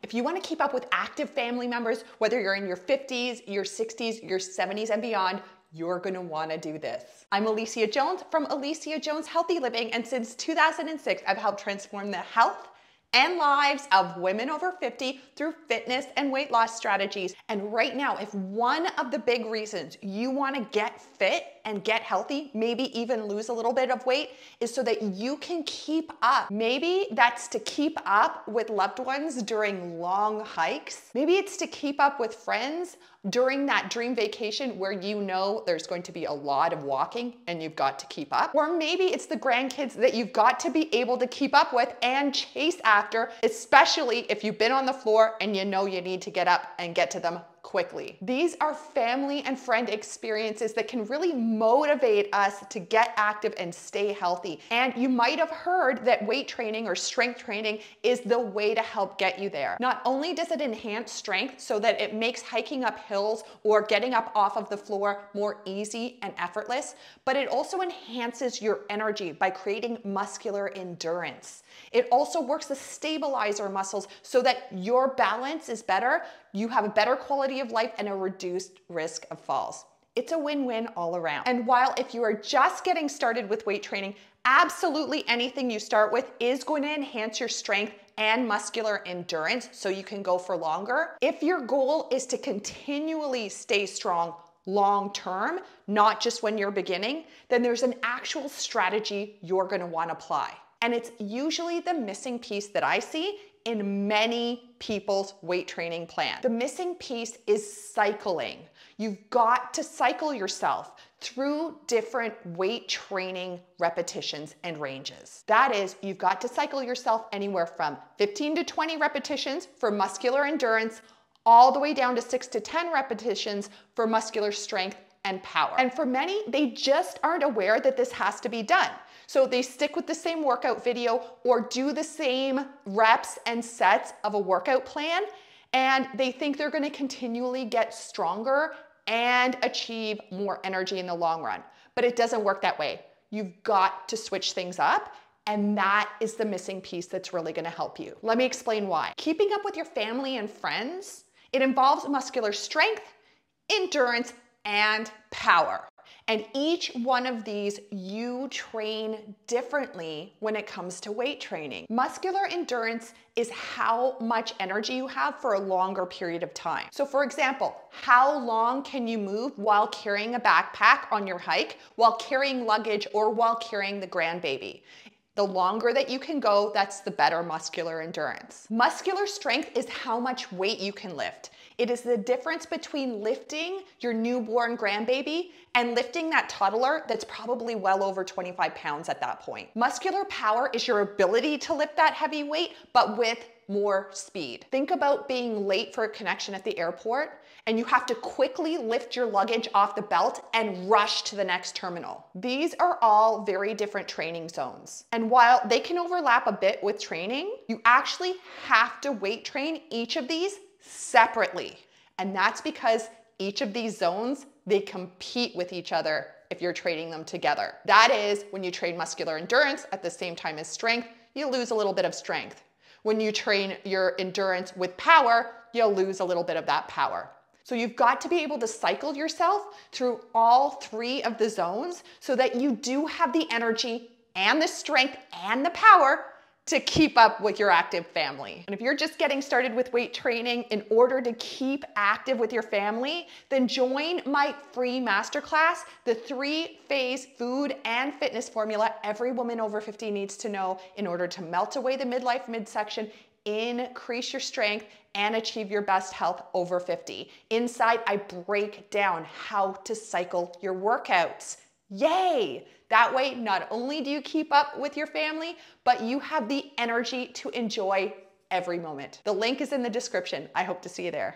If you want to keep up with active family members, whether you're in your 50s, your 60s, your 70s and beyond, you're gonna wanna do this. I'm Alicia Jones from Alicia Jones Healthy Living, and since 2006, I've helped transform the health and lives of women over 50 through fitness and weight loss strategies. And right now, if one of the big reasons you wanna get fit and get healthy, maybe even lose a little bit of weight, is so that you can keep up. Maybe that's to keep up with loved ones during long hikes. Maybe it's to keep up with friends during that dream vacation where you know there's going to be a lot of walking and you've got to keep up. Or maybe it's the grandkids that you've got to be able to keep up with and chase after, especially if you've been on the floor and you know you need to get up and get to them quickly. These are family and friend experiences that can really motivate us to get active and stay healthy. And you might have heard that weight training or strength training is the way to help get you there. Not only does it enhance strength so that it makes hiking up hills or getting up off of the floor more easy and effortless, but it also enhances your energy by creating muscular endurance. It also works to stabilize our muscles so that your balance is better, you have a better quality of life, and a reduced risk of falls. It's a win-win all around. And while if you are just getting started with weight training, absolutely anything you start with is going to enhance your strength and muscular endurance so you can go for longer. If your goal is to continually stay strong long term, not just when you're beginning, then there's an actual strategy you're going to want to apply. And it's usually the missing piece that I see in many people's weight training plan. The missing piece is cycling. You've got to cycle yourself through different weight training repetitions and ranges. That is, you've got to cycle yourself anywhere from 15 to 20 repetitions for muscular endurance, all the way down to 6 to 10 repetitions for muscular strength and power. And for many, they just aren't aware that this has to be done. So they stick with the same workout video or do the same reps and sets of a workout plan, and they think they're gonna continually get stronger and achieve more energy in the long run. But it doesn't work that way. You've got to switch things up, and that is the missing piece that's really gonna help you. Let me explain why. Keeping up with your family and friends, it involves muscular strength, endurance, and power. And each one of these you train differently when it comes to weight training. Muscular endurance is how much energy you have for a longer period of time. So for example, how long can you move while carrying a backpack on your hike, while carrying luggage, or while carrying the grandbaby? The longer that you can go, that's the better muscular endurance. Muscular strength is how much weight you can lift. It is the difference between lifting your newborn grandbaby and lifting that toddler that's probably well over 25 pounds at that point. Muscular power is your ability to lift that heavy weight, but with more speed. Think about being late for a connection at the airport and you have to quickly lift your luggage off the belt and rush to the next terminal. These are all very different training zones. And while they can overlap a bit with training, you actually have to weight train each of these separately. And that's because each of these zones, they compete with each other if you're training them together. That is, when you train muscular endurance at the same time as strength, you lose a little bit of strength. When you train your endurance with power, you'll lose a little bit of that power. So you've got to be able to cycle yourself through all three of the zones so that you do have the energy and the strength and the power to keep up with your active family. And if you're just getting started with weight training in order to keep active with your family, then join my free masterclass, the 3-phase food and fitness formula every woman over 50 needs to know in order to melt away the midlife midsection, increase your strength, and achieve your best health over 50. Inside, I break down how to cycle your workouts. Yay! That way, not only do you keep up with your family, but you have the energy to enjoy every moment. The link is in the description. I hope to see you there.